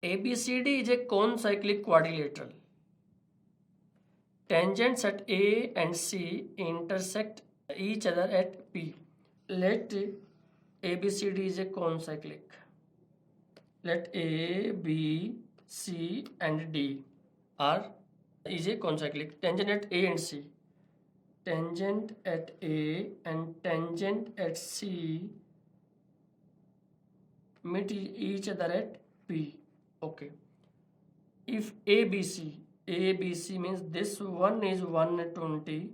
ABCD is a concyclic quadrilateral. Tangents at A and C intersect each other at P. Let ABCD is a concyclic. Let A, B, C and D are is a concyclic. Tangent at A and C. Tangent at A and tangent at C meet each other at P. Okay. If ABC means this one is 120.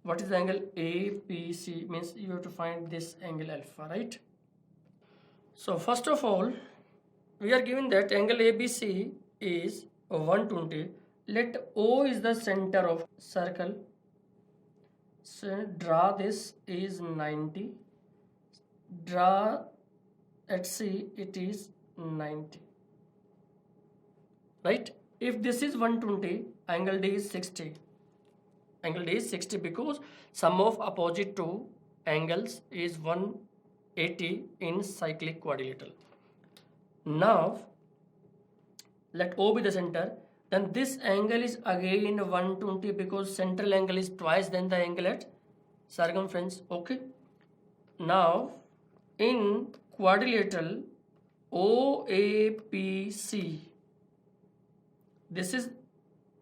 What is the angle APC? Means you have to find this angle alpha, right? So first of all, we are given that angle ABC is 120. Let O is the center of circle. So draw this is 90. Draw at C it is 90. Right? If this is 120, angle D is 60. Angle D is 60 because sum of opposite two angles is 180 in cyclic quadrilateral. Now, let O be the center. Then this angle is again 120 because central angle is twice than the angle at circumference. Okay. Now, in quadrilateral OAPC, this is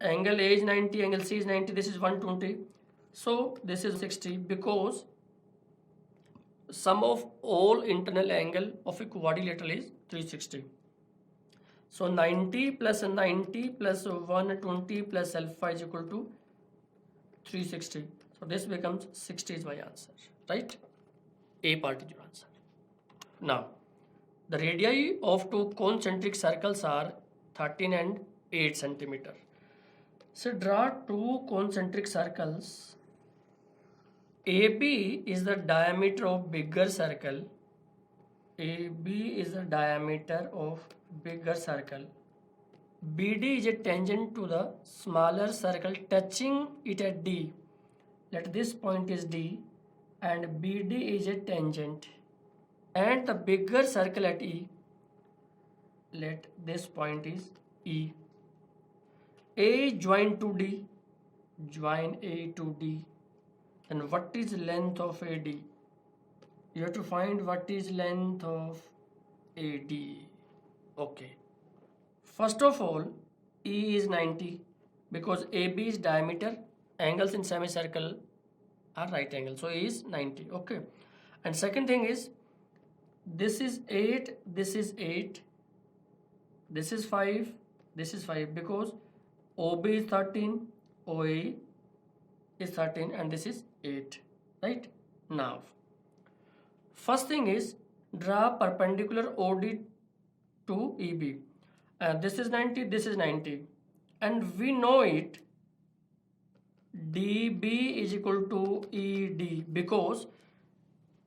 angle A is 90, angle C is 90, this is 120. So this is 60 because sum of all internal angle of a quadrilateral is 360. So 90 plus 90 plus 120 plus alpha is equal to 360. So this becomes 60 is my answer, right? A part is your answer. Now, the radii of two concentric circles are 13 and 8 centimeter. So draw two concentric circles. AB is the diameter of bigger circle. AB is the diameter of bigger circle. BD is a tangent to the smaller circle touching it at D. Let this point is D and BD is a tangent. And the bigger circle at E, let this point is E. A join to D, join A to D. And what is length of AD? You have to find what is length of AD. Okay. First of all, E is 90 because AB is diameter. Angles in semicircle are right angle. So E is 90. Okay. And second thing is, this is 8, this is 8, this is 5, this is 5 because OB is 13, OA is 13 and this is 8, right? Now, first thing is draw perpendicular OD to EB. This is 90, this is 90 and we know it DB is equal to ED because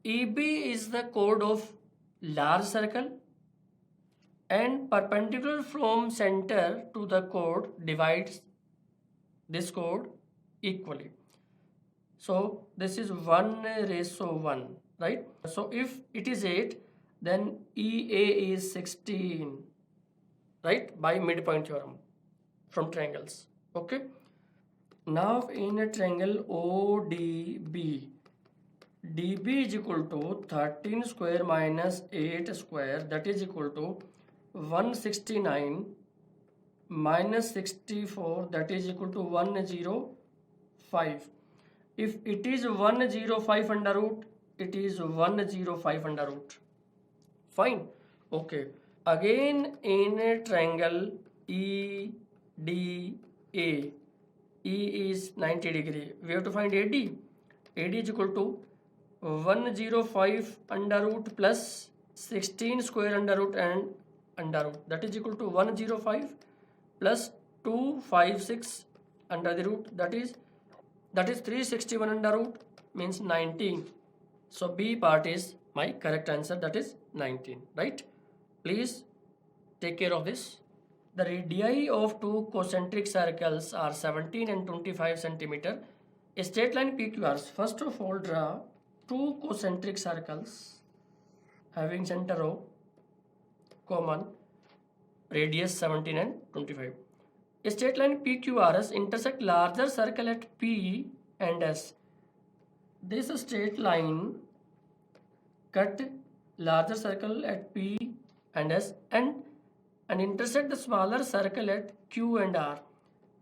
EB is the chord of large circle and perpendicular from center to the chord divides this chord equally. So this is 1:1, right? So if it is 8, then EA is 16, right? By midpoint theorem from triangles. Okay. Now in a triangle ODB, DB is equal to 13 square minus 8 square, that is equal to 169 minus 64, that is equal to 105. If it is 105 under root, it is 105 under root. Fine. Okay. Again in a triangle EDA, E is 90 degree. We have to find AD. AD is equal to 105 under root plus 16 square under root and under root, that is equal to 105 plus 256 under the root, that is 361 under root means 19. So B part is my correct answer, that is 19, right? Please take care of this. The radii of two concentric circles are 17 and 25 centimeter. A straight line PQRs. First of all, draw two concentric circles having center O common radius 17 and 25. A straight line PQRS intersect larger circle at P and S. This straight line cut larger circle at P and S and intersect the smaller circle at Q and R.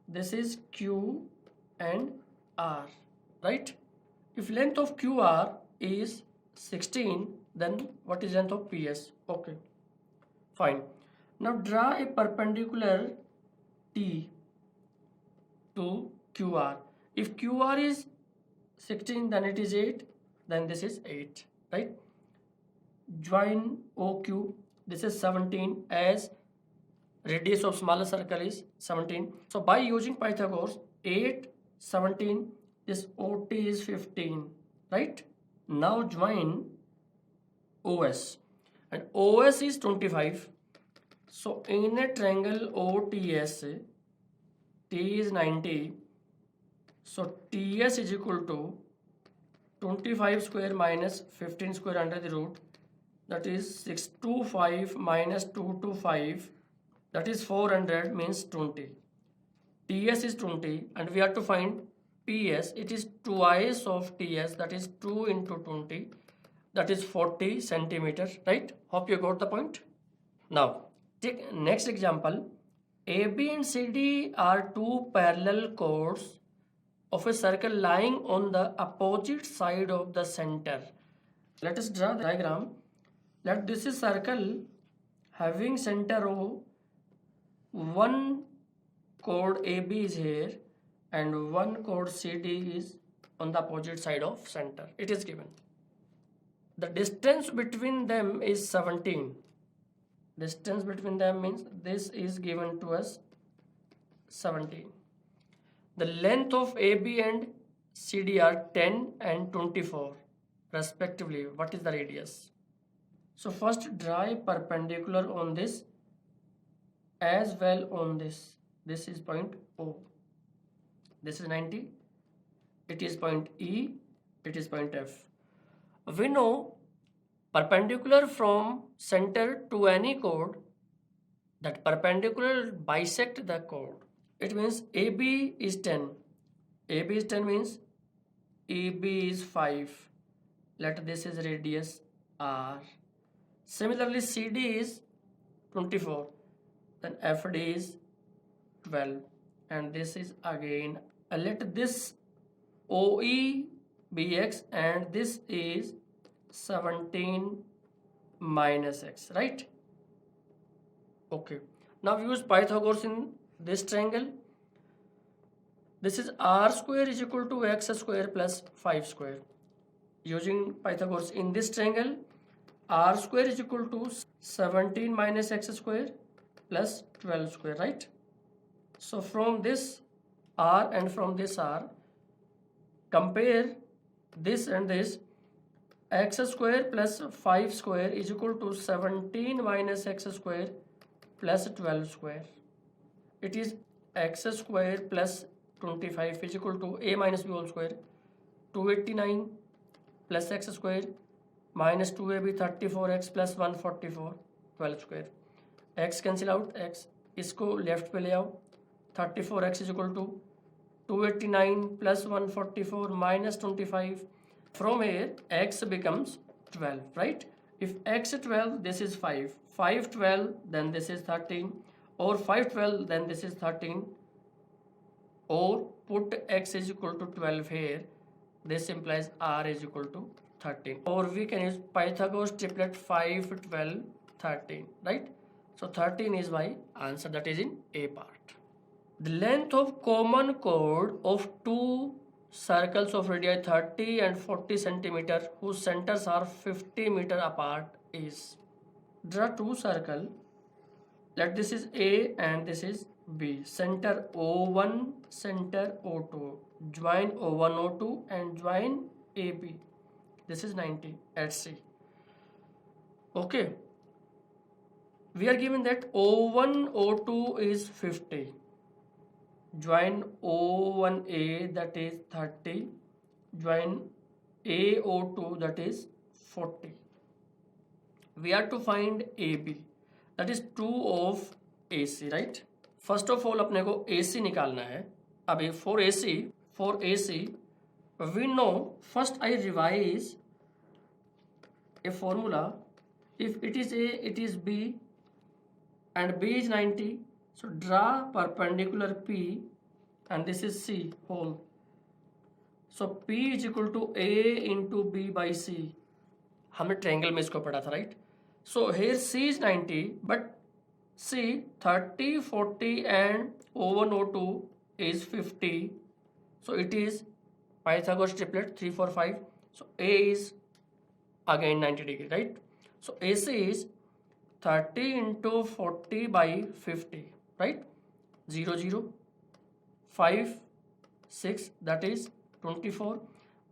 This is Q and R, right? If length of QR is 16, then what is length of PS? Okay, fine. Now draw a perpendicular T to QR. If QR is 16, then it is 8, then this is 8, right? Join OQ, this is 17, as radius of smaller circle is 17. So by using Pythagoras, 8, 17, this OT is 15, right? Now join OS, and OS is 25. So in a triangle OTS, T is 90. So TS is equal to 25 square minus 15 square under the root. That is 625 minus 225. That is 400, means 20. TS is 20, and we have to find PS. It is twice of TS, that is 2 into 20. That is 40 centimeters, right? Hope you got the point. Now, take next example. AB and CD are two parallel chords of a circle lying on the opposite side of the center. Let us draw the diagram. Let this is circle having center O. One chord AB is here and one chord CD is on the opposite side of center. It is given. The distance between them is 17. Distance between them means this is given to us 17. The length of AB and CD are 10 and 24 respectively. What is the radius? So first draw a perpendicular on this as well on this. This is point O. This is 90. It is point E. It is point F. We know perpendicular from center to any chord, that perpendicular bisect the chord. It means AB is 10. AB is 10 means AB is 5. Let this is radius R. Similarly, CD is 24. Then FD is 12. And this is again, let this OE be X and this is 17 minus X, right? Okay. Now use Pythagoras in this triangle. This is R square is equal to X square plus 5 square. Using Pythagoras in this triangle, R square is equal to 17 minus X square plus 12 square, right? So from this R and from this R, compare this and this. X square plus 5 square is equal to 17 minus X square plus 12 square. It is X square plus 25 is equal to A minus B whole square. 289 plus X square minus 2AB 34X plus 144 12 square. X cancel out, X इसको left पे ले आओ. 34X is equal to 289 plus 144 minus 25. From here, X becomes 12, right? If X 12, this is 5. 5 12, then this is 13. Or 5 12, then this is 13. Or put X is equal to 12 here. This implies R is equal to 13. Or we can use Pythagoras triplet 5, 12, 13, right? So 13 is my answer, that is in A part. The length of common chord of two circles of radii 30 and 40 centimeter whose centers are 50 meter apart is. Draw two circle. Let this is A and this is B. Center O1, center O2. Join O1, O2 and join AB. This is 90 at C. Okay. We are given that O1, O2 is 50. Join O1A, that is 30. Join AO2, that is 40. We are to find AB, that is 2 of AC, right. First of all अपने को AC निकालना है. अभी for AC we know, first I revise a formula. If it is A, it is B, and B is 90. So draw perpendicular P, and this is C whole. So P is equal to A into B by C. हमने triangle में इसको पढ़ा था, right. So here C is 90, but C 30, 40 and O1, O2 is 50. So it is Pythagoras triplet 3, 4, 5. So A is again 90 degree, right. So AC is 30 into 40 by 50, right. 0, 0, 5, 6, that is 24.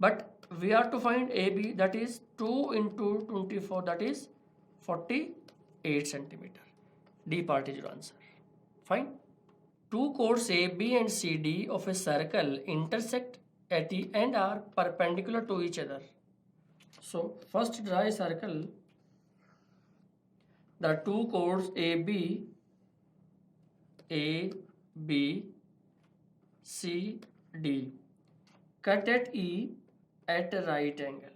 But we are to find AB, that is 2 into 24, that is 48 centimeter. D part is your answer. Fine. Two chords AB and CD of a circle intersect at the end are perpendicular to each other. So first draw a circle. The two chords AB, C, D cut at E at a right angle.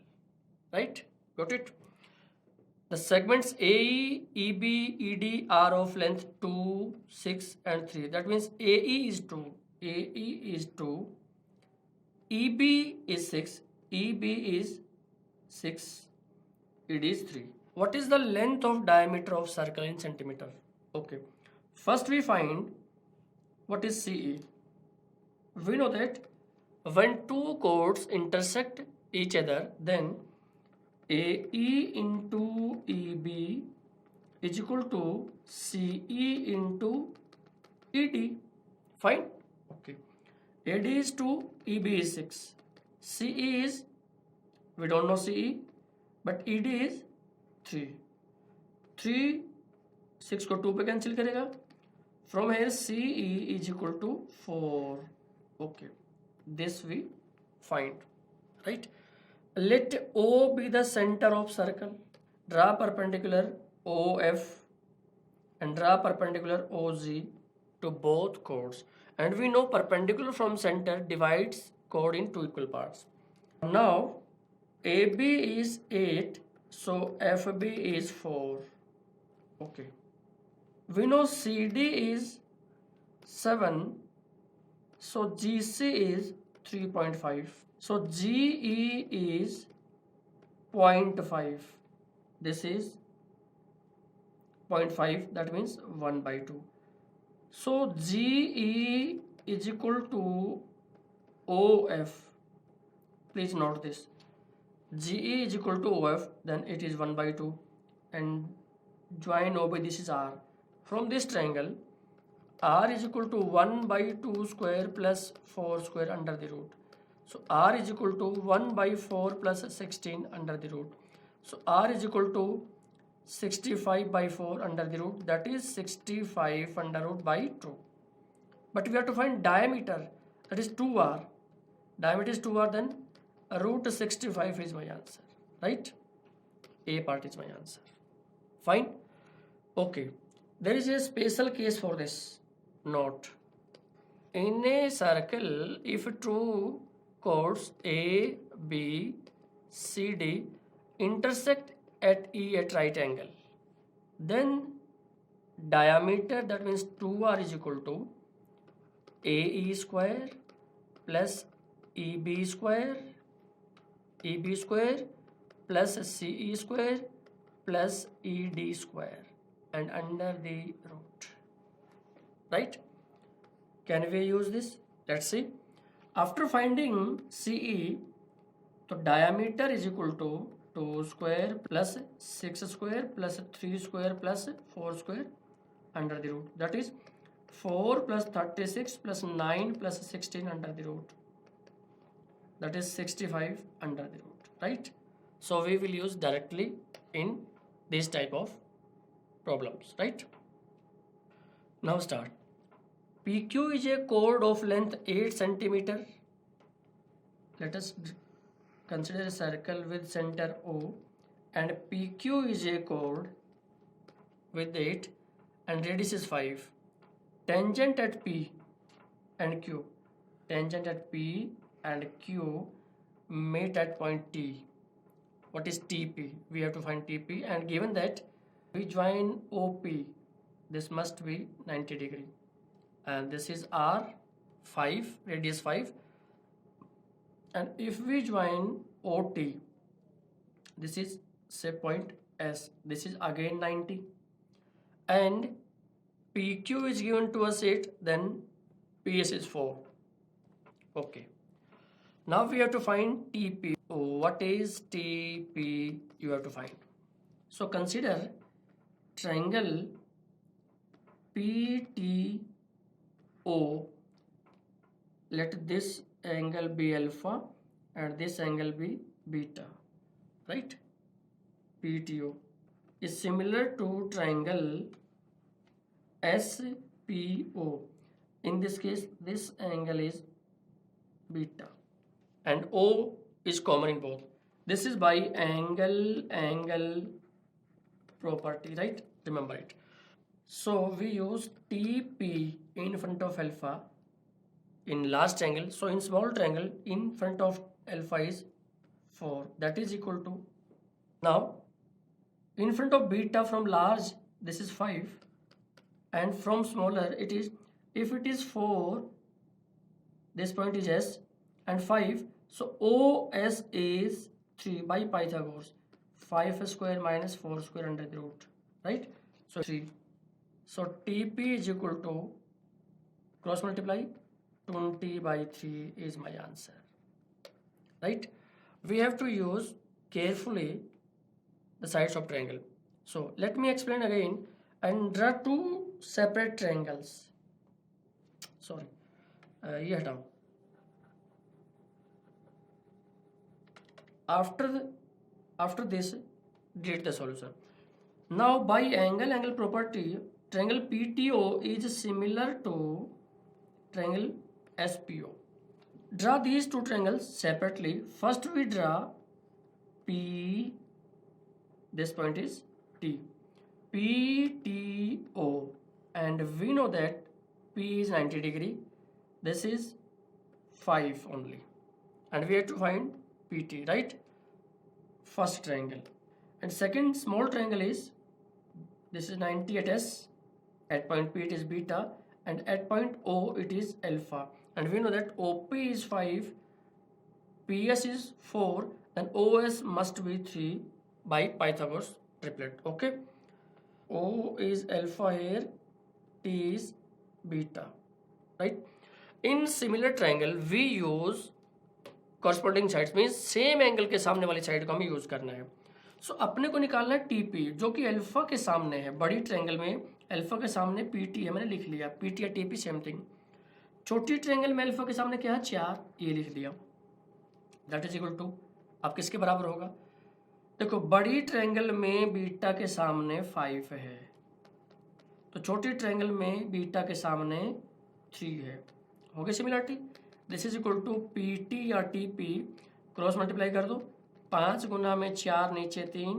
Right? Got it? The segments AE, EB, ED are of length 2, 6 and 3. That means AE is 2, EB is 6, EB is 6, ED is 3. What is the length of diameter of circle in centimeter? Okay. First we find what is CE. We know that when two chords intersect each other, then AE into EB is equal to CE into ED. Fine. Okay. AD is 2, EB is 6. CE is, we don't know CE, but ED is 3. 3, 6 को 2 पे cancel करेगा. From here CE is equal to 4. Okay. This we find. Right. Let O be the center of circle. Draw perpendicular OF and draw perpendicular OZ to both chords. And we know perpendicular from center divides chord in two equal parts. Now AB is 8, so FB is 4. Okay. We know CD is 7, so GC is 3.5. So GE is 0.5. This is 0.5, that means 1 by 2. So GE is equal to OF. Please note this. GE is equal to OF, then it is 1 by 2. And join OB, this is R. From this triangle, R is equal to 1 by 2 square plus 4 square under the root. So R is equal to 1 by 4 plus 16 under the root. So R is equal to 65 by 4 under the root, that is 65 under root by 2. But we have to find diameter, that is 2R. Diameter is 2R, then root 65 is my answer, right? A part is my answer. Fine. Okay. There is a special case for this. Note. In a circle, if two chords A, B, C, D intersect at E at right angle, then diameter, that means 2R is equal to AE square plus EB square plus CE square plus ED square and under the root, right? Can we use this? Let's see. After finding CE, so diameter is equal to 2 square plus 6 square plus 3 square plus 4 square under the root, that is 4 plus 36 plus 9 plus 16 under the root, that is 65 under the root, right? So we will use directly in this type of problems, right? Now start. PQ is a chord of length 8 centimeter. Let us consider a circle with center O, and PQ is a chord with 8 and radius is 5. Tangent at P and Q. Tangent at P and Q meet at point T. What is TP? We have to find TP, and given that we join OP, this must be 90 degree, and this is R5, radius 5, and if we join OT, this is say point S, this is again 90, and PQ is given to us 8, then PS is 4. Okay, now we have to find TP. What is TP? You have to find. So consider triangle PTO. Let this angle be alpha and this angle be beta, right? PTO is similar to triangle SPO. In this case, this angle is beta and O is common in both. This is by angle property, right? Remember it. So we use TP in front of alpha in large triangle. So in small triangle, in front of alpha is 4. That is equal to, now in front of beta from large, this is 5, and from smaller it is, if it is 4, this point is S, and 5, so OS is 3 by Pythagoras. 5 square minus 4 square under the root, right? So 3. So TP is equal to, cross multiply, 20 by 3 is my answer, right? We have to use carefully the sides of triangle. So let me explain again and draw two separate triangles. Sorry, ये हटाओ. After this, delete the solution. Now by angle property, triangle PTO is similar to triangle SPO. Draw these two triangles separately. First we draw P, this point is T, PTO, and we know that P is 90 degree, this is 5 only, and we have to find PT, right? First triangle. And second small triangle is, this is 90 at S, at point P it is beta, and at point O it is alpha, and we know that OP is 5, PS is 4, then OS must be 3 by Pythagoras triplet. Okay, O is alpha here, T is beta, right? In similar triangle we use corresponding sides, means same angle के सामने वाली side को हमें use करना है. सो अपने को निकालना है टीपी, जो कि अल्फा के सामने है. बड़ी ट्रायंगल में अल्फा के सामने पीटी है, मैंने लिख लिया. पीटी या टीपी सेम थिंग. छोटी ट्रायंगल में अल्फा के सामने क्या है 4, ये लिख दिया. दैट इज इक्वल टू, अब किसके बराबर होगा? देखो बड़ी ट्रायंगल में बीटा के सामने 5 है, तो छोटी ट्रायंगल में बीटा के सामने 3 है. हो गई similarity. This is equal to P T या टी पी, क्रॉस मल्टीप्लाई कर दो. 5 गुना में 4 नीचे 3,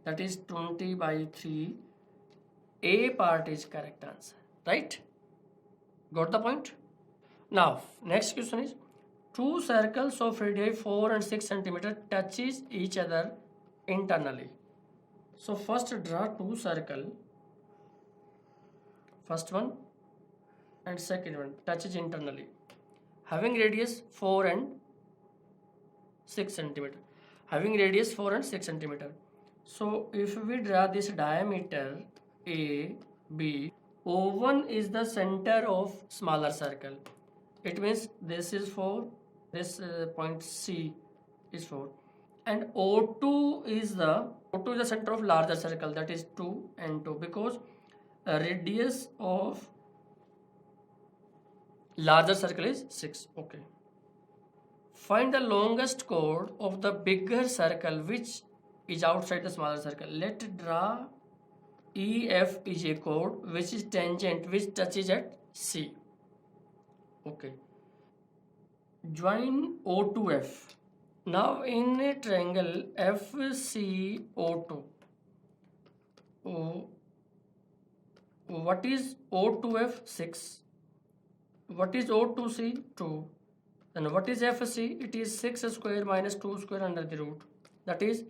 that is 20 by 3. A part is correct answer, right? Got the point? Now next question is, two circles of radii 4 and 6 centimeter touches each other internally. So first draw two circle, first one and second one touches internally, having radius 4 and 6 centimeter, having radius 4 and 6 centimeter. So if we draw this diameter A, B, O1 is the center of smaller circle. It means this is 4, this point C is 4, and O2 is the center of larger circle, that is 2 and 2, because radius of larger circle is 6. Okay. Find the longest chord of the bigger circle which is outside the smaller circle. Let's draw EF is a chord which is tangent, which touches at C. Okay. Join O to F. Now in a triangle FCO2, What is O2F? 6. What is O2C? 2. Then what is FC? It is 6 square minus 2 square under the root. That is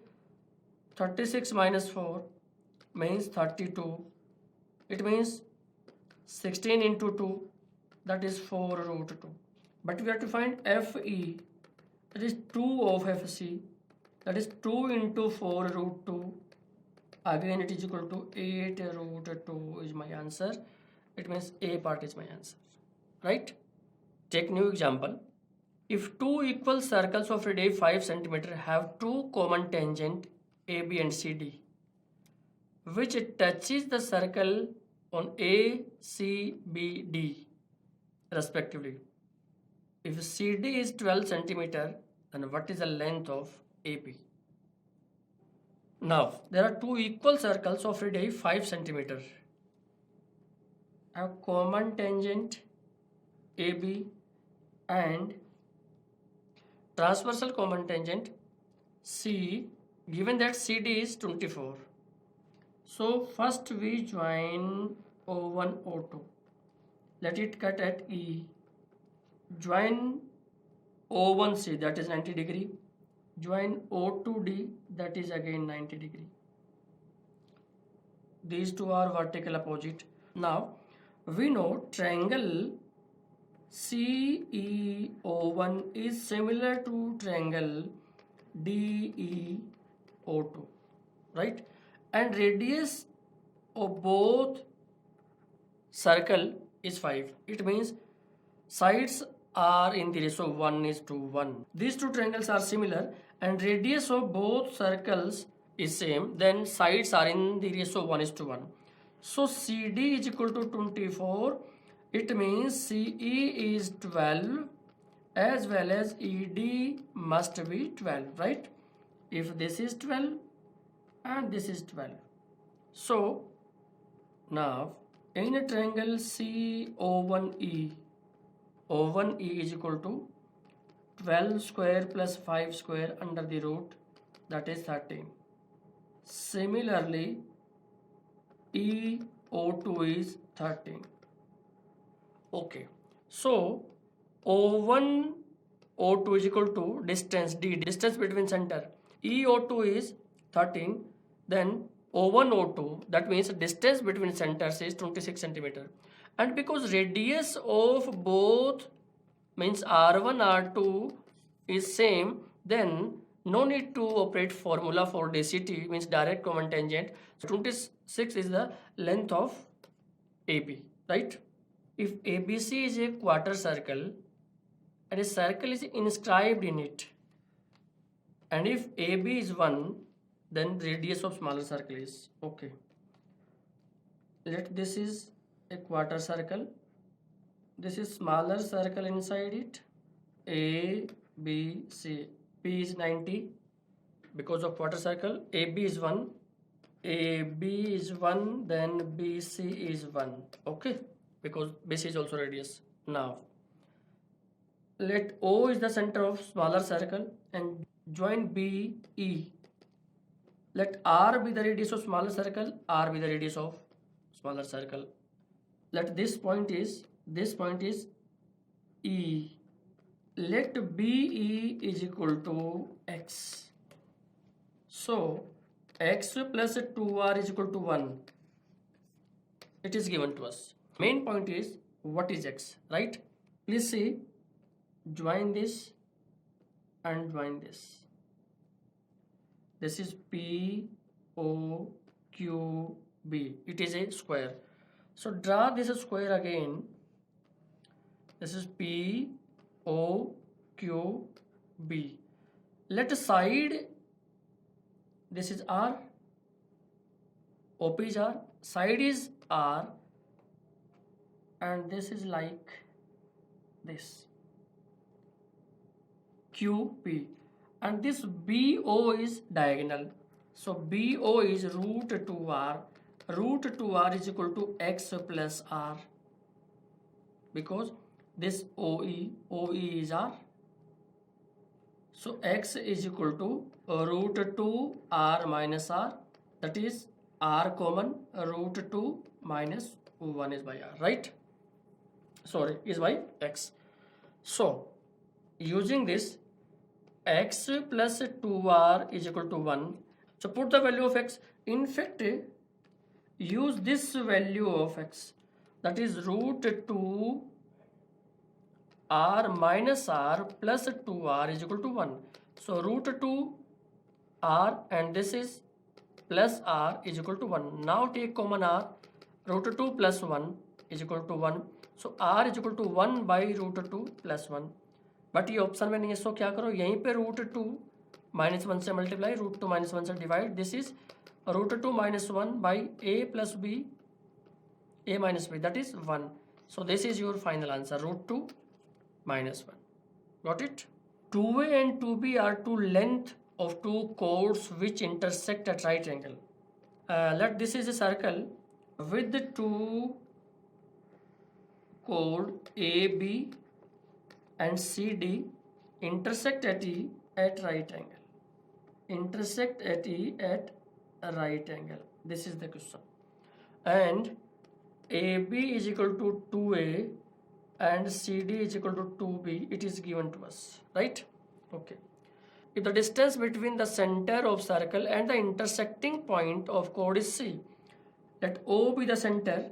36 minus 4 means 32. It means 16 into 2, that is 4 root 2. But we have to find FE, that is 2 of FC, that is 2 into 4 root 2. Again it is equal to 8 root 2 is my answer. It means A part is my answer. Right? Take new example. If two equal circles of radius 5 cm have two common tangent AB and CD, which touches the circle on A, C, B, D respectively. If CD is 12 cm, then what is the length of AB? Now, there are two equal circles of radius 5 cm. Have common tangent AB and transversal common tangent C, given that CD is 24. So first we join O1, O2. Let it cut at E. Join O1C, that is 90 degree. Join O2D, that is again 90 degree. These two are vertical opposite. Now we know triangle CEO1 is similar to triangle DEO2, right? And radius of both circle is 5. It means sides are in the ratio 1:1. These two triangles are similar and radius of both circles is same, then sides are in the ratio 1:1. So CD is equal to 24. It means CE is 12 as well as ED must be 12, right? If this is 12 and this is 12. So now in a triangle CO1E, O1E is equal to 12 square plus 5 square under the root, that is 13. Similarly, EO2 is 13. Okay, so O1, O2 is equal to distance D, distance between center. EO2 is 13, then O1, O2, that means distance between centers is 26 centimeter. And because radius of both means R1, R2 is same, then no need to operate formula for DCT, means direct common tangent. So 26 is the length of AB, right? If ABC is a quarter circle and a circle is inscribed in it, and if AB is 1, then radius of smaller circle is okay. Let this is a quarter circle. This is smaller circle inside it. A, B, C. P is 90 because of quarter circle. AB is 1. AB is 1, then BC is 1. Okay, because BC is also radius. Now, let O is the center of smaller circle and join BE. Let R be the radius of smaller circle, R be the radius of smaller circle. Let this point is E. Let BE is equal to X. So X plus 2R is equal to 1. It is given to us. Main point is what is X, right? Please see, join this and join this. This is POQB. It is a square. So draw this square again. This is POQB. Let side, this is R, OP is R, side is R, and this is like this, QP. And this BO is diagonal. So BO is root 2R. Root 2R is equal to X plus R. Because this OE is R. So X is equal to root 2R minus R. That is R common, root 2 minus 1 is by r, right? Sorry, is by x. So using this, x plus 2r is equal to 1. So put the value of x. In fact, use this value of x, that is root 2 r minus r plus 2r is equal to 1. So root 2 r and this is plus r is equal to 1. Now take common r. Root 2 plus 1 is equal to 1. So r is equal to 1 by root 2 plus 1. But ये option में नहीं है, सो क्या करो, यहीं पे root 2 minus 1 से multiply, root 2 minus 1 से divide. This is root 2 minus 1 by A plus B, A minus B, that is 1. So this is your final answer, root 2 minus 1. Got it? 2a and 2b are two length of two chords which intersect at right angle. Let this is a circle with the two chord AB and CD intersect at E at right angle. Intersect at E at right angle. This is the question. And AB is equal to 2A and CD is equal to 2B, it is given to us, right? Okay. If the distance between the center of circle and the intersecting point of chord is C, let O be the center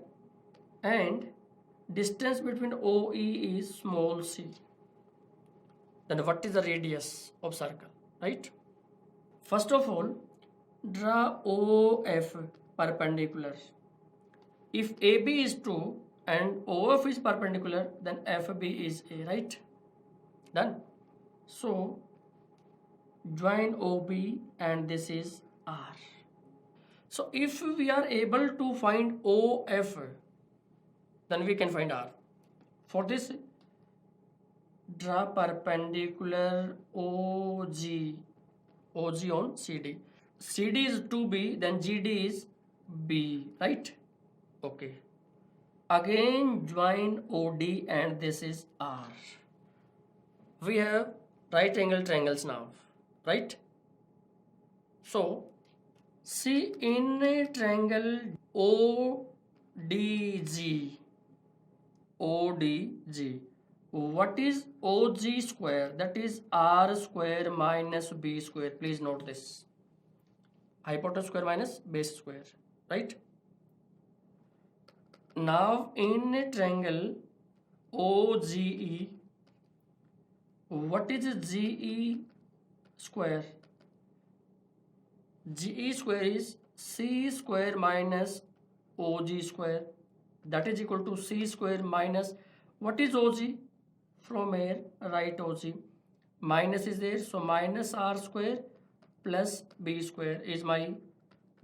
and distance between OE is small c. Then what is the radius of circle, right? First of all, draw OF perpendicular. If AB is true and OF is perpendicular, then FB is A, right? Done. So join OB and this is R. So if we are able to find OF, then we can find R. For this, draw perpendicular OG on CD. CD is 2B, then GD is B, right? Okay. Again join OD and this is R. We have right angle triangles now, right? So see, in a triangle ODG, what is OG square? That is R square minus B square. Please note this. Hypotenuse square minus base square, right? Now in a triangle OGE, what is GE square? GE square is C square minus OG square, that is equal to C square minus, what is OG? From here write OG, minus is there, so minus R square plus B square is my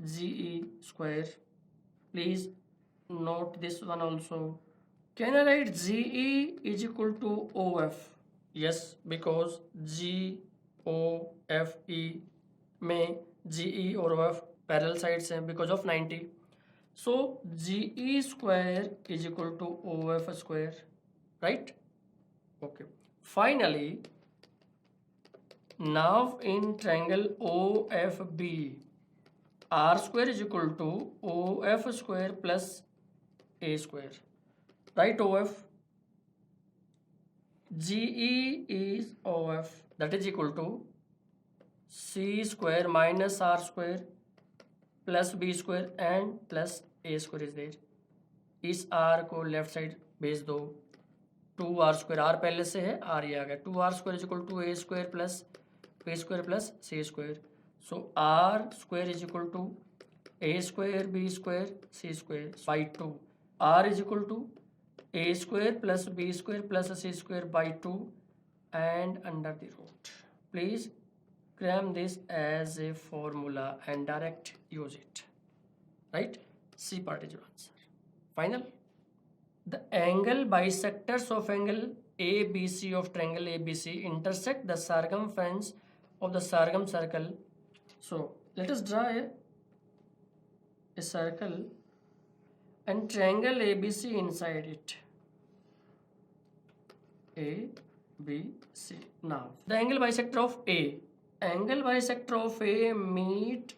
GE square. Please note this one also. Can I write GE is equal to OF? Yes, because GOFE में GE और OF parallel sides हैं because of 90. So GE square is equal to OF square, right? Okay. Finally, now in triangle OFB, R square is equal to OF square plus A square, right? OF GE is OF, that is equal to C square minus R square plus B square and plus A square is there. इस R को left side भेज दो, 2R square, R पहले से है, R ये आ गया, 2R square is equal to A square plus B square plus C square. So R square is equal to A square B square C square by 2. R is equal to A square plus B square plus C square by 2 and under the root. Please cram this as a formula and direct use it, right? C part is your answer. Final. The angle bisectors of angle ABC of triangle ABC intersect the circumference of the circle. So let us draw a circle and triangle ABC inside it. ABC. Now the angle bisector of A. Angle bisector of A meet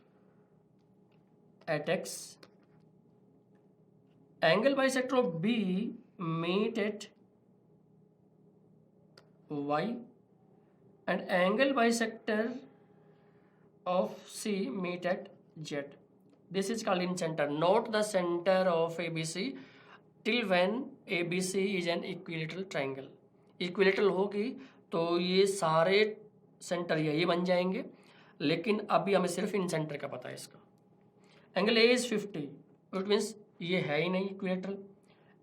at X Angle bisector of B meet at Y, and angle bisector of C meet at Z. This is called in center. Note the center of ABC till when ABC is an equilateral triangle. Equilateral होगी तो ये सारे centre यही बन जाएंगे, लेकिन अभी हमें सिर्फ इन सेंटर का पता है इसका. Angle A is 50, it means ये है ही नहीं equilateral.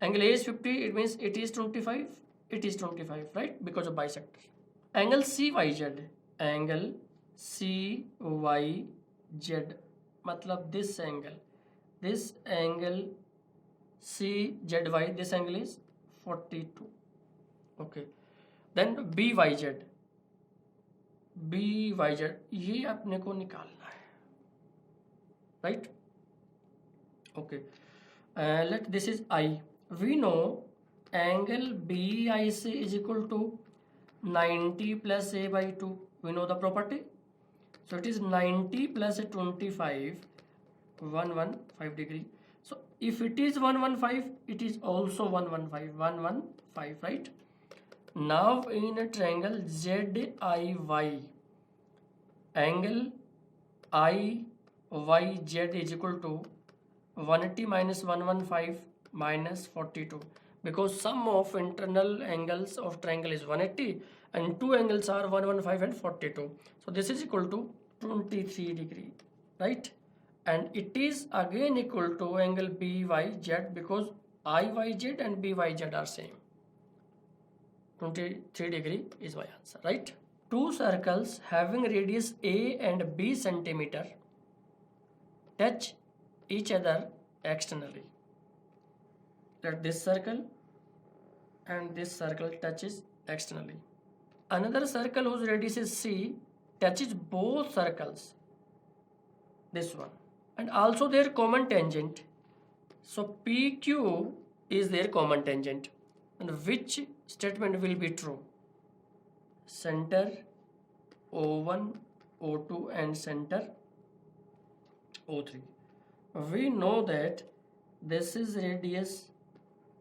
Angle A is 50, it means it is 25, it is 25, right, because of bisector. Angle CYZ, angle CYZ मतलब this angle CZY, this angle is 42. Okay, then BYZ ये अपने को निकालना है, right? Okay, let this is I. We know angle BIC is equal to 90 plus A by 2. We know the property. So it is 90 plus 25, 115 degree. So if it is 115, it is also 115, right? Now in a triangle ZIY, angle IYZ is equal to 180 minus 115 minus 42, because sum of internal angles of triangle is 180 and two angles are 115 and 42. So this is equal to 23 degree, right? And it is again equal to angle BYZ because IYZ and BYZ are same. 23 degree is my answer, right? Two circles having radius A and B centimeter touch each other externally. That this circle and this circle touches externally. Another circle whose radius is C touches both circles, this one, and also their common tangent. So PQ is their common tangent. And which statement will be true? Center O1, O2 and center O3. We know that this is radius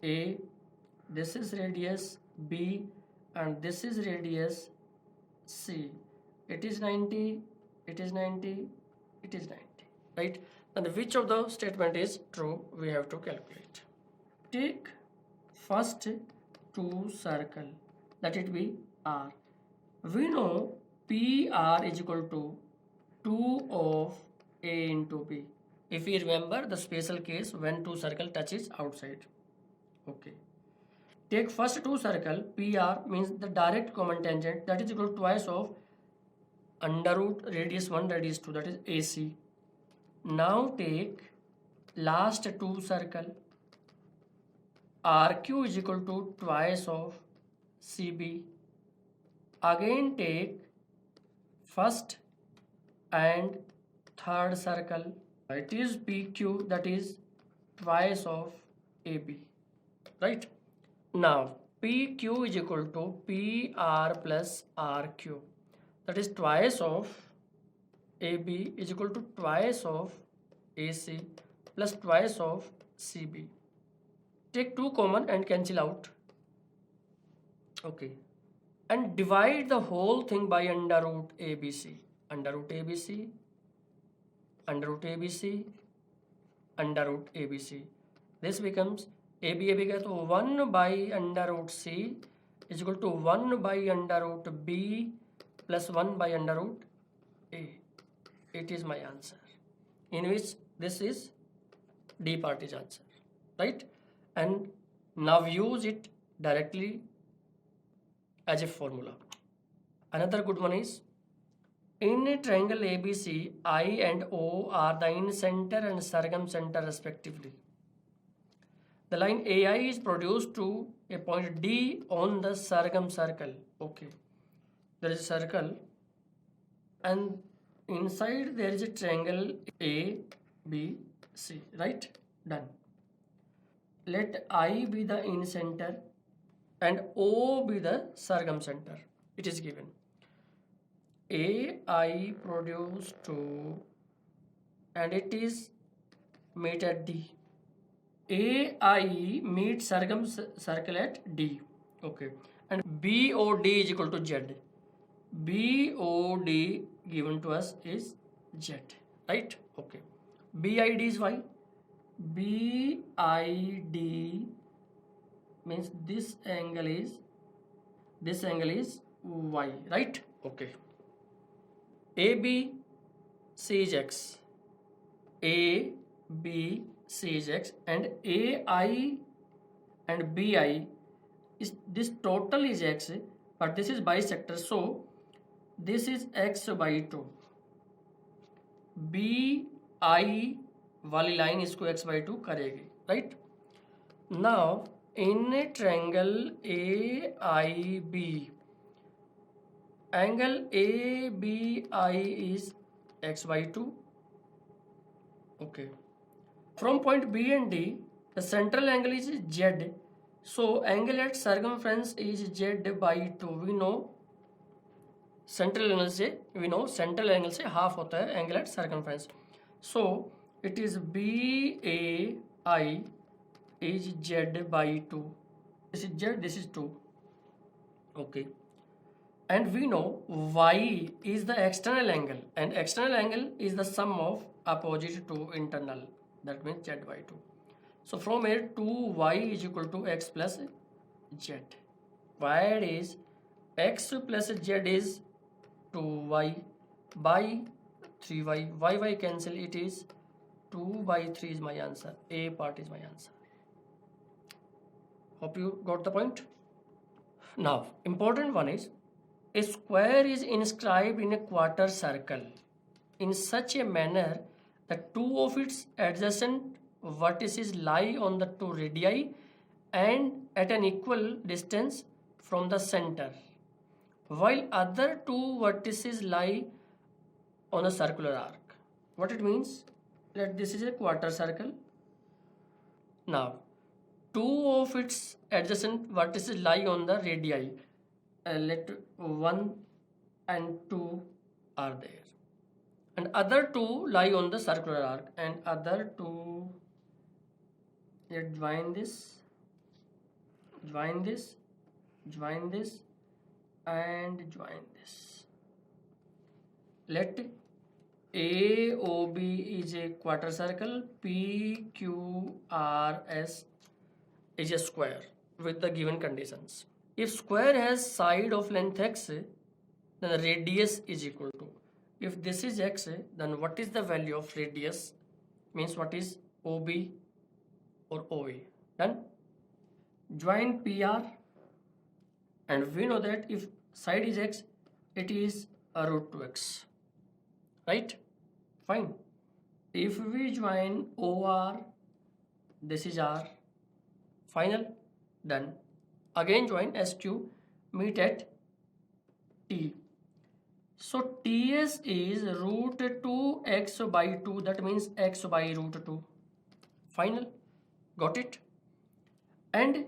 A, this is radius B, and this is radius C. It is 90, it is 90, it is 90, right? And which of the statement is true, we have to calculate. Take first two circle, let it be R. We know PR is equal to 2 of A into B. If we remember the special case when two circle touches outside. Okay. Take first two circle, PR means the direct common tangent, that is equal to twice of under root radius 1 radius 2, that is AC. Now take last two circle, RQ is equal to twice of CB. Again take first and third circle, it is PQ, that is twice of AB, right? Now PQ is equal to PR plus RQ, that is twice of AB is equal to twice of AC plus twice of CB. Take two common and cancel out. Okay, and divide the whole thing by under root ABC, under root ABC, under root ABC, under root ABC. This becomes AB gets 1 by under root C is equal to 1 by under root B plus 1 by under root A. It is my answer, in which this is D part is answer, right? And now use it directly as a formula. Another good one is, in a triangle ABC, I and O are the in-center and circumcenter respectively. The line AI is produced to a point D on the circumcircle. Okay, there is a circle and inside there is a triangle A, B, C, right? Done. Let I be the in-center and O be the circumcenter. It is given. AI produced to, and it is made at D. AI meets circle at D. Okay. And BOD is equal to Z. BOD given to us is Z. Right? Okay. BID is Y. BID means this angle is Y. Right? Okay. AB, C is X. A, B, C is X, and AI and BI is this total is X, but this is bisector, so this is X by 2. BI वाली line इसको X by 2 करेगी, right? Now in a triangle AIB, angle ABI is X by 2. Okay. From point B and D, the central angle is Z. So angle at circumference is Z by 2. We know central angle से half होता है angle at circumference. So it is BAI is Z by 2. This is Z, this is 2. Okay. And we know Y is the external angle, and external angle is the sum of opposite to internal. That means Z by 2. So from here 2Y is equal to X plus Z. Y is X plus Z is 2Y by 3Y. Y cancel, it is 2 by 3 is my answer. A part is my answer. Hope you got the point. Now important one is, a square is inscribed in a quarter circle in such a manner that two of its adjacent vertices lie on the two radii and at an equal distance from the center, while other two vertices lie on a circular arc. What it means? That this is a quarter circle. Now, two of its adjacent vertices lie on the radii. Let 1 and 2 are there, and other two lie on the circular arc, and other two, let join this, and join this. Let AOB is a quarter circle, PQRS is a square with the given conditions. If square has side of length x, then the radius is equal to. If this is x, then what is the value of radius? Means what is OB or OA? Done. Join PR, and we know that if side is x, it is a root 2x. Right? Fine. If we join OR, this is R. Final. Done. Again join SQ, meet at T. So TS is root 2x by 2. That means x by root 2. Final. Got it? And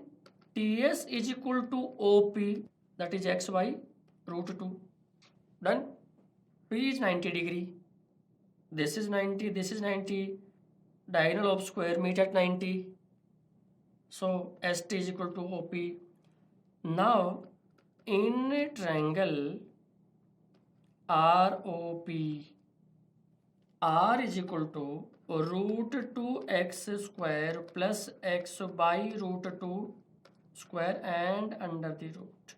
TS is equal to OP. That is x by root 2. Done. P is 90 degree. This is 90. This is 90. Diagonal of square meet at 90. So ST is equal to OP. Now in a triangle ROP, R is equal to root 2x square plus x by root 2 square and under the root.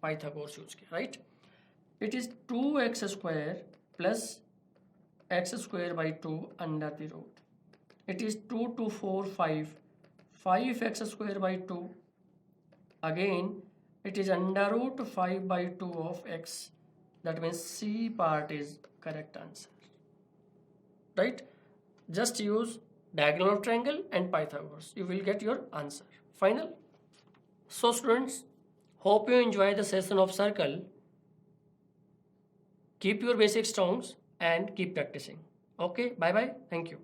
Pythagoras use किया, right? It is 2x square plus x square by 2 under the root. It is 2 to 4, 5. 5x square by 2. Again, it is under root 5 by 2 of x. That means C part is correct answer. Right? Just use diagonal of triangle and Pythagoras. You will get your answer. Final. So students, hope you enjoy the session of circle. Keep your basics strong and keep practicing. Okay, bye bye. Thank you.